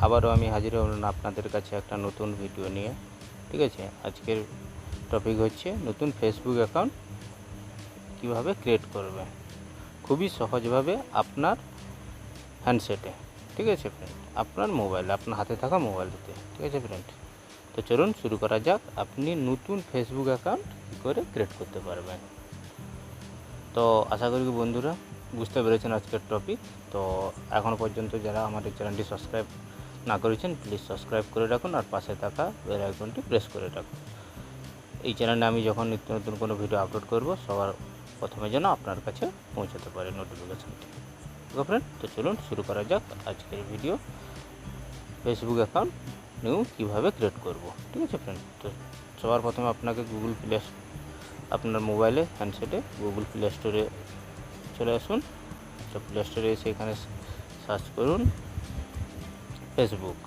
আবারও আমি হাজির হলাম আপনাদের কাছে একটা নতুন ভিডিও নিয়ে। ঠিক আছে, আজকের টপিক হচ্ছে নতুন ফেসবুক অ্যাকাউন্ট কীভাবে ক্রিয়েট করবে খুবই সহজভাবে আপনার হ্যান্ডসেটে। ঠিক আছে ফ্রেন্ড, আপনার মোবাইলে, আপনার হাতে থাকা মোবাইলটিতে। ঠিক আছে ফ্রেন্ড, তো চলুন শুরু করা যাক আপনি নতুন ফেসবুক অ্যাকাউন্ট কী করে ক্রিয়েট করতে পারবেন। তো আশা করি বন্ধুরা বুঝতে পেরেছেন আজকের টপিক। তো এখনও পর্যন্ত যারা আমাদের চ্যানেলটি সাবস্ক্রাইব না করেছেন প্লিজ সাবস্ক্রাইব করে রাখুন আর পাশে থাকা বেল আইকনটি প্রেস করে রাখুন। এই চ্যানেলে আমি যখন নিত্য নতুন কোনো ভিডিও আপলোড করব সবার প্রথমে যেন আপনার কাছে পৌঁছাতে পারে নোটিফিকেশানটি। ঠিক ফ্রেন্ড, তো চলুন শুরু করা যাক আজকের ভিডিও, ফেসবুক অ্যাকাউন্ট নিউ কীভাবে ক্রিয়েট করব। ঠিক আছে ফ্রেন্ড, তো সবার প্রথমে আপনাকে আপনার মোবাইলে হ্যান্ডসেটে গুগল প্লে স্টোরে চলে আসুন। তো প্লে স্টোরে এসে এখানে সার্চ করুন ফেসবুক,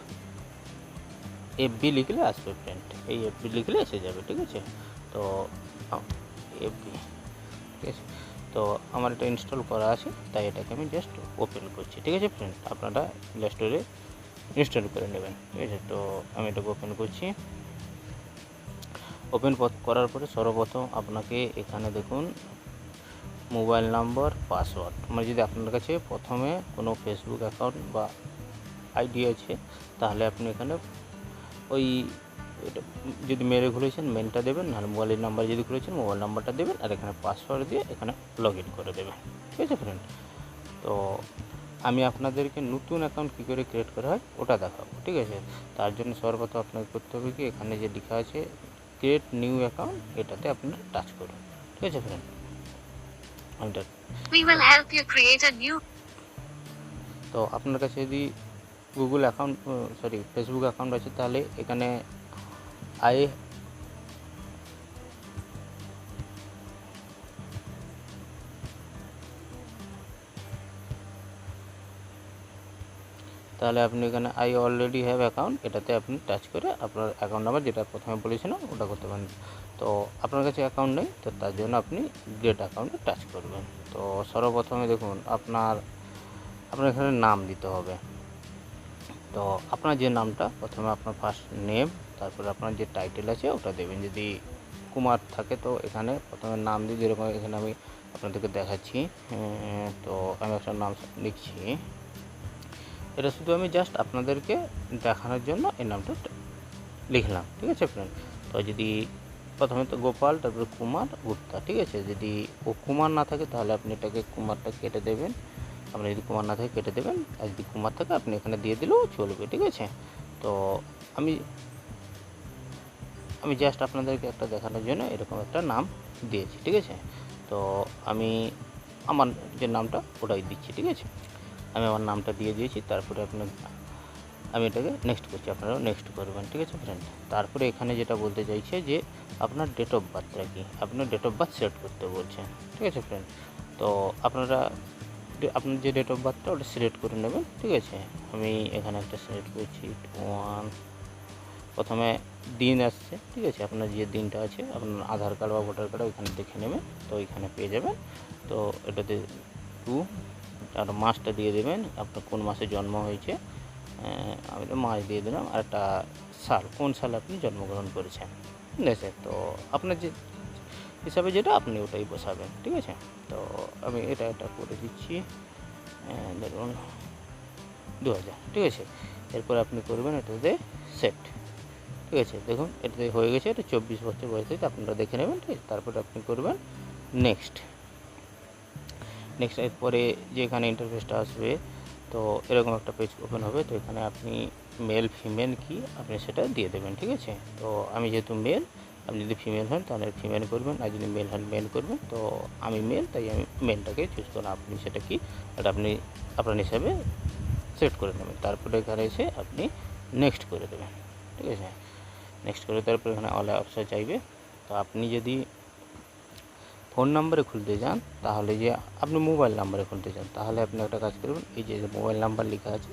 এফবি লিখলে আসবে ফ্রেন্ড, এই এফবি লিখলে এসে যাবে। ঠিক আছে, তো এফবি, ঠিক আছে, তো আমার এটা ইনস্টল করা আছে তাই এটাকে আমি জাস্ট ওপেন করছি। ঠিক আছে ফ্রেন্ড, আপনারা প্লে স্টোরে ইনস্টল করে নেবেন। ঠিক আছে, তো আমি এটাকে ওপেন করছি। ওপেন করার পরে সর্বপ্রথম আপনাকে এখানে দেখুন মোবাইল নাম্বার, পাসওয়ার্ড, মানে যদি আপনার কাছে প্রথমে কোনো ফেসবুক অ্যাকাউন্ট বা আইডি আছে তাহলে আপনি এখানে ওই এটা যদি মেলে খুলেছেন মেলটা দেবেন, নাহলে মোবাইলের নাম্বার যদি খুলেছেন মোবাইল নাম্বারটা দেবেন আর এখানে পাসওয়ার্ড দিয়ে এখানে লগ ইন করে দেবেন। ঠিক আছে ফ্রেন্ড, তো আমি আপনাদেরকে নতুন অ্যাকাউন্ট কী করে ক্রিয়েট করা হয় ওটা দেখাবো। ঠিক আছে, তার জন্য সর্বপ্রথম আপনাকে করতে হবে কি, এখানে যে লেখা আছে ক্রিয়েট নিউ অ্যাকাউন্ট, এটাতে আপনারা টাচ করুন। ঠিক আছে ফ্রেন্ড, তো আপনার কাছে যদি গুগল অ্যাকাউন্ট ফেসবুক অ্যাকাউন্ট আছে তাহলে এখানে আপনি এখানে আই অলরেডি হ্যাভ অ্যাকাউন্ট, এটাতে আপনি টাচ করে আপনার অ্যাকাউন্ট নাম্বার যেটা প্রথমে বলেছিলাম ওটা করতে পারেন। তো আপনার কাছে অ্যাকাউন্ট নেই তো তার জন্য আপনি ক্রিয়েট অ্যাকাউন্টে টাচ করবেন। তো সর্বপ্রথমে দেখুন আপনার এখানে নাম দিতে হবে। তো আপনার যে নামটা প্রথমে আপনার ফার্স্ট নেম, তারপরে আপনার যে টাইটেল আছে ওটা দেবেন। যদি কুমার থাকে তো এখানে প্রথমে নাম দিয়ে, যেরকম এখানে আমি আপনাদেরকে দেখাচ্ছি। তো আমি একটা নাম লিখছি, এটা শুধু আমি জাস্ট আপনাদেরকে দেখানোর জন্য এই নামটা লিখলাম। ঠিক আছে ফ্রেন্ড, তো যদি প্রথমে তো গোপাল, তারপরে কুমার গুপ্তা। ঠিক আছে, যদি ও কুমার না থাকে তাহলে আপনি এটাকে কুমারটা কেটে দেবেন, আপনি যদি কুমার না থাকে কেটে দেবেন, আর যদি কুমার থাকে আপনি এখানে দিয়ে দিলেও চলবে। ঠিক আছে, তো আমি জাস্ট আপনাদেরকে একটা দেখানোর জন্য এরকম একটা নাম দিয়েছি। ঠিক আছে, তো আমি আমার যে নামটা ওটাই দিচ্ছি। ঠিক আছে, আমি আমার নামটা দিয়ে দিয়েছি, তারপরে আমি এটাকে নেক্সট করছি, আপনারাও নেক্সট করবেন। ঠিক আছে ফ্রেন্ড, তারপরে এখানে যেটা বলতে চাইছে যে আপনার ডেট অফ বার্থটা কি, আপনার ডেট অফ বার্থ সিলেক্ট করতে বলছেন। ঠিক আছে ফ্রেন্ড, তো আপনার যে ডেট অফ বার্থটা ওটা সিলেক্ট করে নেবেন। ঠিক আছে, আমি এখানে একটা সিলেক্ট করছি 1, প্রথমে দিন আসছে। ঠিক আছে, আপনার যে দিনটা আছে আপনার আধার কার্ড বা ভোটার কার্ড ওইখানে দেখে নেবেন, তো ওইখানে পেয়ে যাবেন। তো এটাতে 2 আর মাসটা দিয়ে দেবেন, আপনার কোন মাসে জন্ম হয়েছে, আমি তো মাস দিয়ে দিলাম, আর একটা সাল, কোন সালে আপনি জন্মগ্রহণ করেছেন। ঠিক আছে, তো আপনার যে হিসাবে যেটা আপনি ওটাই বসাবেন। ঠিক আছে, তো আমি এটা করে দিচ্ছি, ধরুন 2000। ঠিক আছে, এরপর আপনি করবেন এটাতে সেট। ঠিক আছে, দেখুন এটাতে হয়ে গেছে, এটা 24 বছর বয়স থেকে আপনারা দেখে নেবেন। ঠিক আছে, তারপরে আপনি করবেন নেক্সট। এরপরে যে এখানে ইন্টারফেসটা আসবে, তো এরকম একটা পেজ ওপেন হবে। তো এখানে আপনি মেল ফিমেল কি আপনি সেটা দিয়ে দেবেন। ঠিক আছে, তো আমি যেহেতু মেল, আপনি যদি ফিমেল হন তাহলে ফিমেল করবেন, আর যদি মেল হন মেল করবেন। তো আমি মেল তাই আমি মেলটাকে চুজ করলাম, আপনি সেটা কি এটা আপনি আপনার হিসাবে সেট করে নেবেন। তারপরে এখানে এসে আপনি নেক্সট করে দেবেন। ঠিক আছে, নেক্সট করে তারপরে এখানে অল অপশন চাইবে। তো আপনি যদি ফোন নাম্বারে খুলতে চান তাহলে, যে আপনি মোবাইল নাম্বারে খুলতে চান তাহলে আপনি একটা কাজ করবেন, এই যে মোবাইল নাম্বার লেখা আছে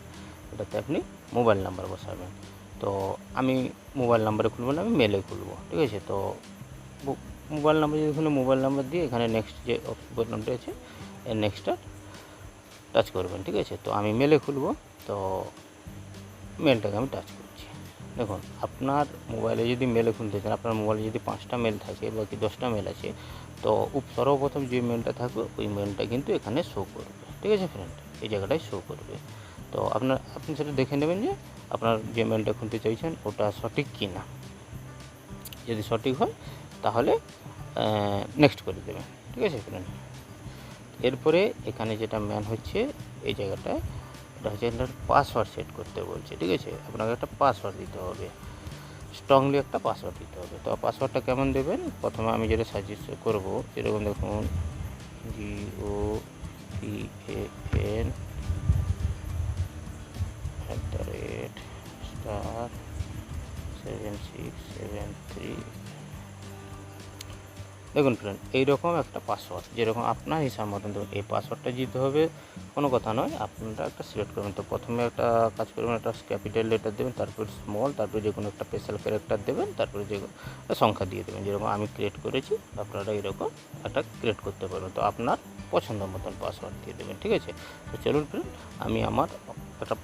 ওটাতে আপনি মোবাইল নাম্বার বসাবেন। তো আমি মোবাইল নাম্বারে খুলব না, আমি মেলে খুলব। ঠিক আছে, তো মোবাইল নাম্বার যদি খুলে মোবাইল নাম্বার দিয়ে এখানে নেক্সট যে বাটনটা আছে এই নেক্সটটা টাচ করবেন। ঠিক আছে, তো আমি মেলে খুলব, তো মেলটাকে আমি টাচ করছি। দেখুন আপনার মোবাইলে যদি মেলে খুলতে চান, আপনার মোবাইলে যদি 5টা মেল থাকে বা কি 10টা মেল আছে, তো সর্বপ্রথম যে মেলটা থাকবে ওই মেলটা কিন্তু এখানে শো করবে, ঠিক আছে ফ্রেন্ড, এই জায়গাটায় শো করবে। তো আপনি সেটা দেখে নেবেন যে আপনার যে মেলটা খুলতে চাইছেন ওটা সঠিক কি না। যদি সঠিক হয় তাহলে নেক্সট করে দেবেন, ঠিক আছে ফ্রেন্ড। এরপরে এখানে যেটা ম্যান হচ্ছে এই জায়গাটায়, এটা হচ্ছে এটার পাসওয়ার্ড সেট করতে বলছে, ঠিক আছে। আপনাকে একটা পাসওয়ার্ড দিতে হবে, স্ট্রংলি একটা পাসওয়ার্ড দিতে হবে। তো পাসওয়ার্ডটা কেমন দেবেন, প্রথমে আমি যেটা সাজেস্ট করবো যেরকম দেখুন GOPAN@*7673। দেখুন ফ্রেন্ড, এইরকম একটা পাসওয়ার্ড যেরকম আপনার হিসাব মতন দেবেন। এই পাসওয়ার্ডটা দিতে হবে, কোনো কথা নয়, আপনারা একটা সিলেক্ট করবেন। তো প্রথমে একটা কাজ করবেন, একটা ক্যাপিটাল লেটার দেবেন, তারপর স্মল, তারপরে যে কোনো একটা স্পেশাল ক্যারেক্টার দেবেন, তারপরে যে সংখ্যা দিয়ে দেবেন। যেরকম আমি ক্রিয়েট করেছি আপনারা এরকম একটা ক্রিয়েট করতে পারবেন। তো আপনার পছন্দ মতন পাসওয়ার্ড দিয়ে দেবেন, ঠিক আছে। তো চলুন ফ্রেন্ড, আমি আমার একটা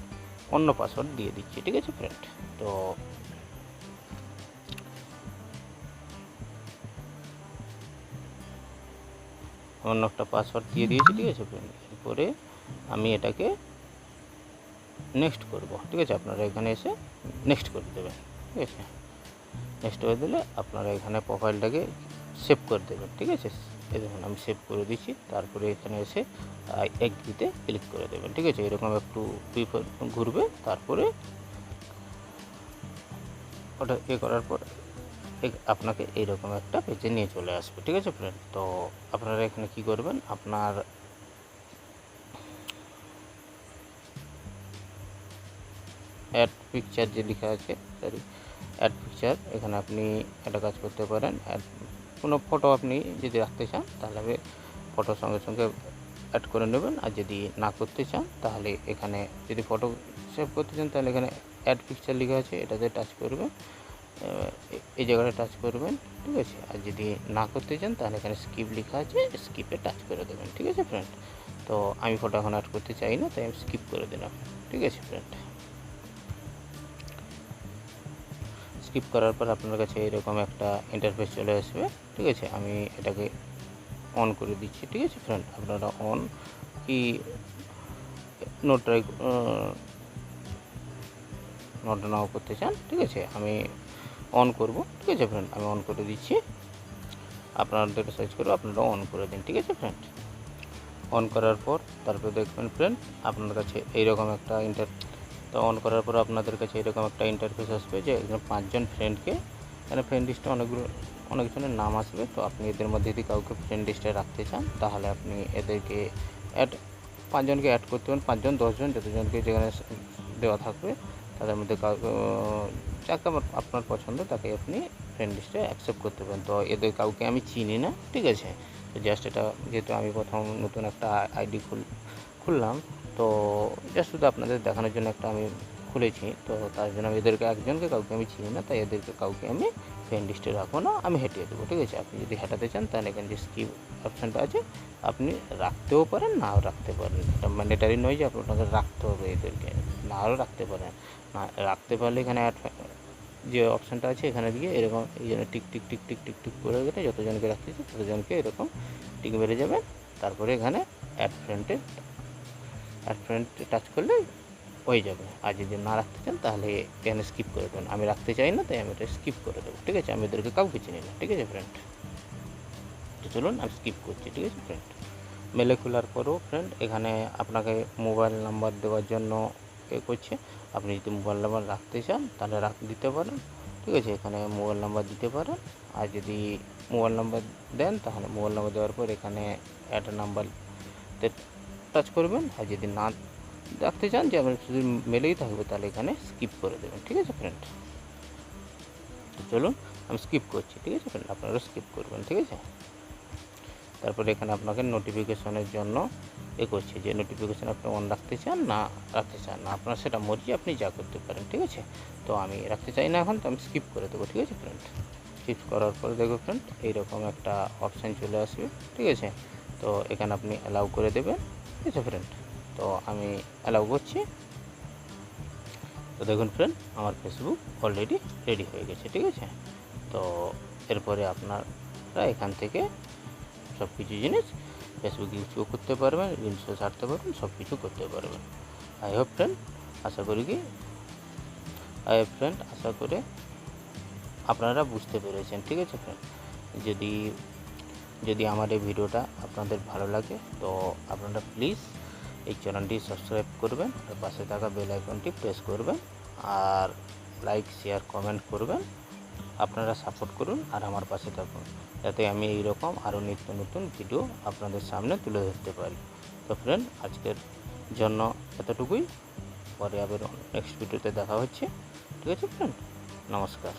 অন্য পাসওয়ার্ড দিয়ে দিচ্ছি, ঠিক আছে ফ্রেন্ড। তো অন্য একটা পাসওয়ার্ড দিয়ে দিয়েছি, ঠিক আছে ফ্রেন্ড। এরপরে আমি এটাকে নেক্সট করব, ঠিক আছে। আপনারা এখানে এসে নেক্সট করে দেবেন, ঠিক আছে। নেক্সট করে দিলে আপনারা এখানে প্রোফাইলটাকে সেভ করে দেবেন, ঠিক আছে। এই দেখুন আমি সেভ করে দিচ্ছি। তারপরে এখানে এসে এগ্রিতে ক্লিক করে দেবেন, ঠিক আছে। এরকম একটু ঘুরবে, তারপরে ওটা করার পর আপনাকে এইরকম একটা পেজে নিয়ে চলে আসবে, ঠিক আছে ফ্রেন্ড। তো আপনারা এখানে কি করবেন, আপনার অ্যাড পিকচার যে লেখা আছে, অ্যাড পিকচার, এখানে আপনি একটা কাজ করতে পারেন। কোনো ফটো আপনি যদি রাখতে চান তাহলে ফটোর সঙ্গে সঙ্গে অ্যাড করে নেবেন। আর যদি না করতে চান তাহলে এখানে যদি ফটো সেভ করতে চান তাহলে এখানে অ্যাড পিকচার লেখা আছে, এটাতে টাচ করবেন, এই জায়গাটা টাচ করবেন, ঠিক আছে। আর যদি না করতে চান তাহলে এখানে স্কিপ লেখা আছে, স্কিপে টাচ করে দেবেন, ঠিক আছে ফ্রেন্ড। তো আমি ফটো এখন অ্যাড করতে চাই না, তাই আমি স্কিপ করে দিলাম, ঠিক আছে ফ্রেন্ড। স্কিপ করার পর আপনার কাছে এরকম একটা ইন্টারফেস চলে আসবে, ঠিক আছে। আমি এটাকে অন করে দিচ্ছি, ঠিক আছে ফ্রেন্ড। আপনারা অন কি নোট নাও করতে চান, ঠিক আছে। আমি অন করব, ঠিক আছে ফ্রেন্ড। আমি অন করে দিচ্ছি, আপনাদের সার্চ করে আপনারা অন করে দিন, ঠিক আছে ফ্রেন্ড। অন করার পর তারপরে দেখবেন ফ্রেন্ড আপনার কাছে এইরকম একটা তো অন করার পর আপনাদের কাছে এরকম একটা ইন্টারফেস আসবে যে এখানে 5জন ফ্রেন্ডকে, এখানে ফ্রেন্ড লিস্টে অনেকজনের নাম আসবে। তো আপনি এদের মধ্যে যদি কাউকে ফ্রেন্ড লিস্টে রাখতে চান তাহলে আপনি এদেরকে 5জনকে অ্যাড করতে পারেন, 5জন 10জন যতজনকে যেখানে দেওয়া থাকবে তাদের মধ্যে যাকে আপনার পছন্দ তাকে আপনি ফ্রেন্ড লিস্টে অ্যাকসেপ্ট করতে পারেন। তো এদের কাউকে আমি চিনি না, ঠিক আছে। তো জাস্ট এটা যেহেতু আমি প্রথম নতুন একটা আইডি খুললাম, তো জাস্ট শুধু আপনাদের দেখানোর জন্য একটা আমি খুলেছি। তো তার জন্য আমি এদেরকে একজনকে কাউকে আমি চিনি না, তাই এদেরকে কাউকে আমি ফ্রেন্ড লিস্টে রাখবো না, আমি হটিয়ে দেবো, ঠিক আছে। আপনি যদি হটাতে চান তাহলে এখানে যে স্কিপ অপশানটা আছে আপনি রাখতেও পারেন, নাও রাখতে পারেন। এটা ম্যান্ডেটারি নয় যে আপনাকে রাখতে হবে, এদেরকে নাও রাখতে পারেন। না রাখতে পারলে এখানে যে অপশানটা আছে এখানে দিয়ে এরকম এই জন্য tick tick tick tick tick tick করে গেলে যতজনকে রাখতেছে ততজনকে এরকম টিক বেড়ে যাবে। তারপরে এখানে অ্যাড ফ্রেন্ডে টাচ করলে হয়ে যাবে। আর যদি না রাখতে চান তাহলে এখানে স্কিপ করে দেবেন। আমি রাখতে চাই না, তাই আমি এটা স্কিপ করে দেবো, ঠিক আছে। আমি এদেরকে কাউকে চিনি না, ঠিক আছে ফ্রেন্ড। তো চলুন আমি স্কিপ করছি, ঠিক আছে ফ্রেন্ড। মেলে খোলার পরও ফ্রেন্ড এখানে আপনাকে মোবাইল নাম্বার দেওয়ার জন্য করছে। আপনি যদি মোবাইল নাম্বার রাখতে চান তাহলে দিতে পারেন, ঠিক আছে। এখানে মোবাইল নাম্বার দিতে পারেন। আর যদি মোবাইল নাম্বার দেন তাহলে মোবাইল নাম্বার দেওয়ার পর এখানে অ্যাড নাম্বারতে টাচ করবেন। আর যদি না রাখতে চান যে আপনার শুধু মেলেই থাকবে তাহলে এখানে স্কিপ করে দেবেন, ঠিক আছে ফ্রেন্ড। তো চলুন আমি স্কিপ করছি, ঠিক আছে ফ্রেন্ড, আপনারা স্কিপ করবেন, ঠিক আছে। তারপরে এখানে আপনাকে নোটিফিকেশনের জন্য করছে যে নোটিফিকেশান আপনি অন রাখতে চান না রাখতে চান না, আপনার সেটা মর্জি, আপনি যা করতে পারেন, ঠিক আছে। তো আমি রাখতে চাই না এখন, তো আমি স্কিপ করে দেবো, ঠিক আছে ফ্রেন্ড। স্কিপ করার পরে দেখো ফ্রেন্ড এইরকম একটা অপশান চলে আসবে, ঠিক আছে। তো এখানে আপনি অ্যালাউ করে দেবেন, ঠিক আছে ফ্রেন্ড। তো আমি অ্যালাউ করছি। তো দেখুন ফ্রেন্ড, আমার ফেসবুক অলরেডি রেডি হয়ে গেছে। ঠিক আছে, তো এরপরে আপনারা এখান থেকে সব কিছু জিনিস ফেসবুক ইউজও করতে পারবেন, রিলসও ছাড়তে পারবেন, সব কিছু করতে পারবেন। আই হোপ ফ্রেন্ড, আশা করে আপনারা বুঝতে পেরেছেন। ঠিক আছে ফ্রেন্ড, যদি আমার এই ভিডিওটা আপনাদের ভালো লাগে তো আপনারা প্লিজ এই চ্যানেলটি সাবস্ক্রাইব করবেন আর পাশে থাকা বেল আইকনটি প্রেস করবেন আর লাইক শেয়ার কমেন্ট করবেন। আপনারা সাপোর্ট করুন আর আমার পাশে থাকুন, যাতে আমি এইরকম আরও নিত্য নতুন ভিডিও আপনাদের সামনে তুলে ধরতে পারি। তো ফ্রেন্ড, আজকের জন্য এতটুকুই। পরে আবার নেক্সট ভিডিওতে দেখা হচ্ছে। ঠিক আছে ফ্রেন্ড, নমস্কার।